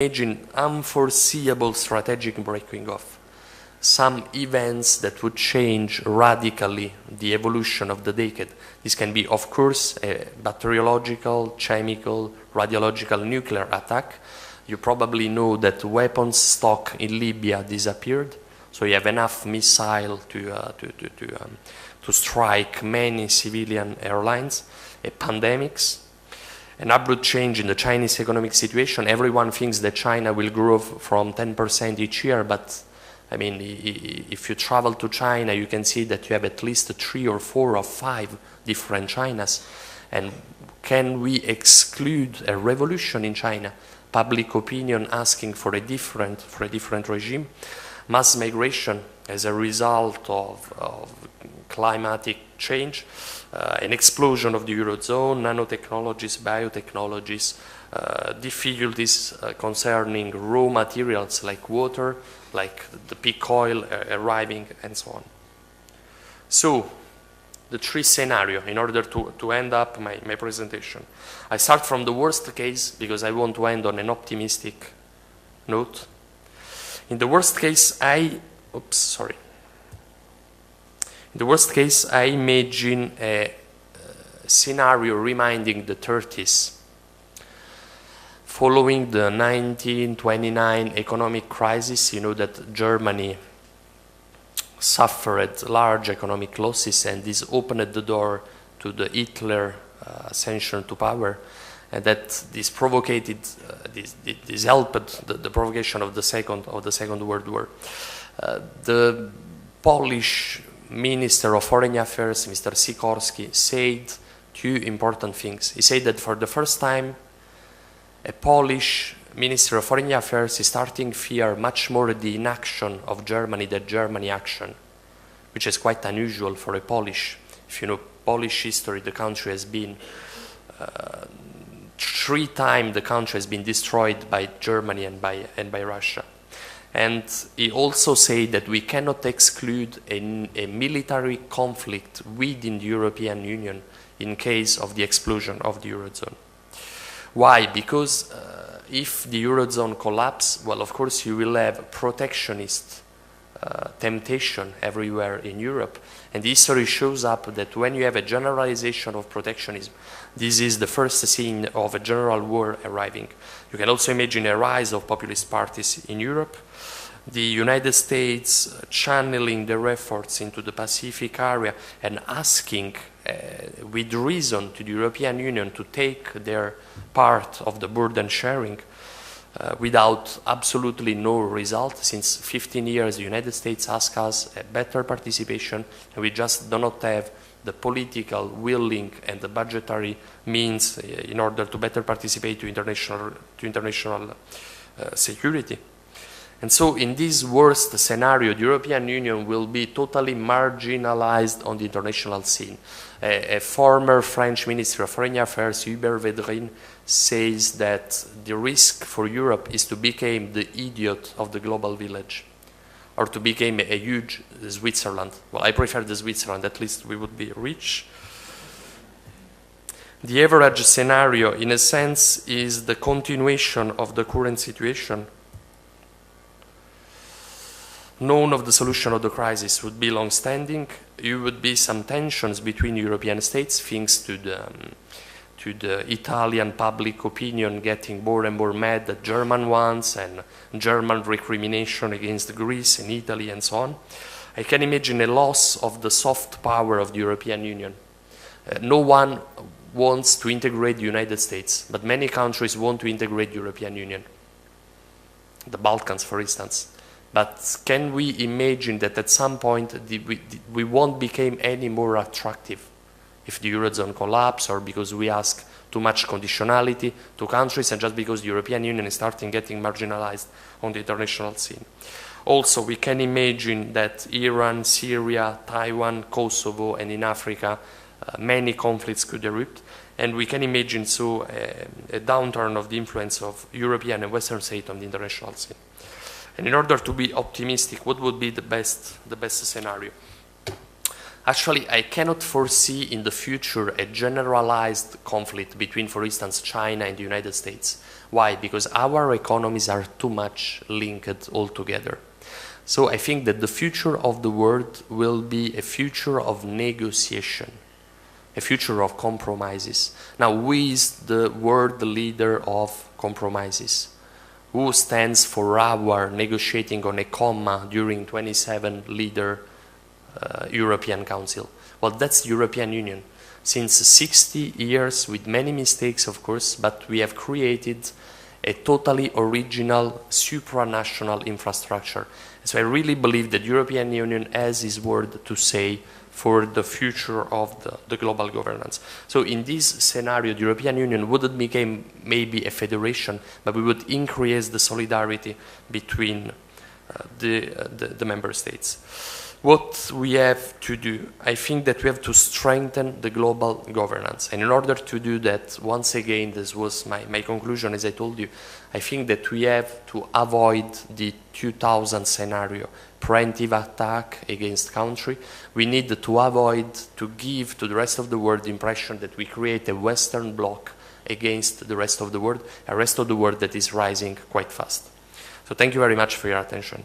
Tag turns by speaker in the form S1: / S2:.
S1: imagine unforeseeable strategic breaking off, some events that would change radically the evolution of the decade. This can be, of course, a bacteriological, chemical, radiological, nuclear attack. You probably know that weapons stock in Libya disappeared, so you have enough missile to strike many civilian airlines. Pandemics, an abrupt change in the Chinese economic situation. Everyone thinks that China will grow from 10% each year, but I mean, if you travel to China, you can see that you have at least 3 or 4 or 5 different Chinas. And can we exclude a revolution in China? Public opinion asking for a different regime. Mass migration as a result of climatic change. An explosion of the Eurozone, nanotechnologies, biotechnologies, difficulties concerning raw materials like water, like the peak oil arriving, and so on. So, the 3 scenarios in order to end up my presentation. I start from the worst case because I want to end on an optimistic note. In the worst case, I imagine a scenario reminding the 30s. Following the 1929 economic crisis, you know that Germany suffered large economic losses, and this opened the door to the Hitler ascension to power, and that this provoked, this helped the provocation of the Second World War. The Polish Minister of Foreign Affairs, Mr. Sikorski, said 2 important things. He said that for the first time, a Polish Minister of Foreign Affairs is starting to fear much more the inaction of Germany than Germany action, which is quite unusual for a Polish. If you know Polish history, the country has been 3 times the country has been destroyed by Germany and by Russia. And he also said that we cannot exclude a military conflict within the European Union in case of the explosion of the Eurozone. Why? Because if the Eurozone collapses, well, of course, you will have protectionist temptation everywhere in Europe. And history shows up that when you have a generalization of protectionism, this is the first sign of a general war arriving. You can also imagine a rise of populist parties in Europe. The United States channeling their efforts into the Pacific area and asking with reason to the European Union to take their part of the burden sharing without absolutely no result. Since 15 years, the United States asks us a better participation, and we just do not have the political willing and the budgetary means in order to better participate to international security. And so in this worst scenario, the European Union will be totally marginalized on the international scene. A former French Minister of Foreign Affairs, Hubert Védrine, says that the risk for Europe is to become the idiot of the global village, or to become a huge Switzerland. Well, I prefer the Switzerland, at least we would be rich. The average scenario, in a sense, is the continuation of the current situation. None of the solution of the crisis would be long-standing. There would be some tensions between European states, thanks to the Italian public opinion getting more and more mad at German ones, and German recrimination against Greece and Italy and so on. I can imagine a loss of the soft power of the European Union. No one wants to integrate the United States, but many countries want to integrate the European Union. The Balkans, for instance. But can we imagine that at some point we won't become any more attractive if the Eurozone collapses, or because we ask too much conditionality to countries, and just because the European Union is starting getting marginalized on the international scene? Also, we can imagine that Iran, Syria, Taiwan, Kosovo, and in Africa, many conflicts could erupt. And we can imagine so a downturn of the influence of European and Western states on the international scene. And in order to be optimistic, what would be the best scenario? Actually, I cannot foresee in the future a generalized conflict between, for instance, China and the United States. Why? Because our economies are too much linked all together. So I think that the future of the world will be a future of negotiation, a future of compromises. Now, who is the world leader of compromises? Who stands for our negotiating on a comma during 27 leader European Council? Well, that's the European Union. Since 60 years, with many mistakes, of course, but we have created a totally original supranational infrastructure. So I really believe that the European Union has its word to say for the future of the global governance. So in this scenario, the European Union wouldn't become maybe a federation, but we would increase the solidarity between the member states. What we have to do, I think that we have to strengthen the global governance. And in order to do that, once again, this was my conclusion, as I told you, I think that we have to avoid the 2000 scenario, preemptive attack against country. We need to avoid to give to the rest of the world the impression that we create a Western bloc against the rest of the world, a rest of the world that is rising quite fast. So thank you very much for your attention.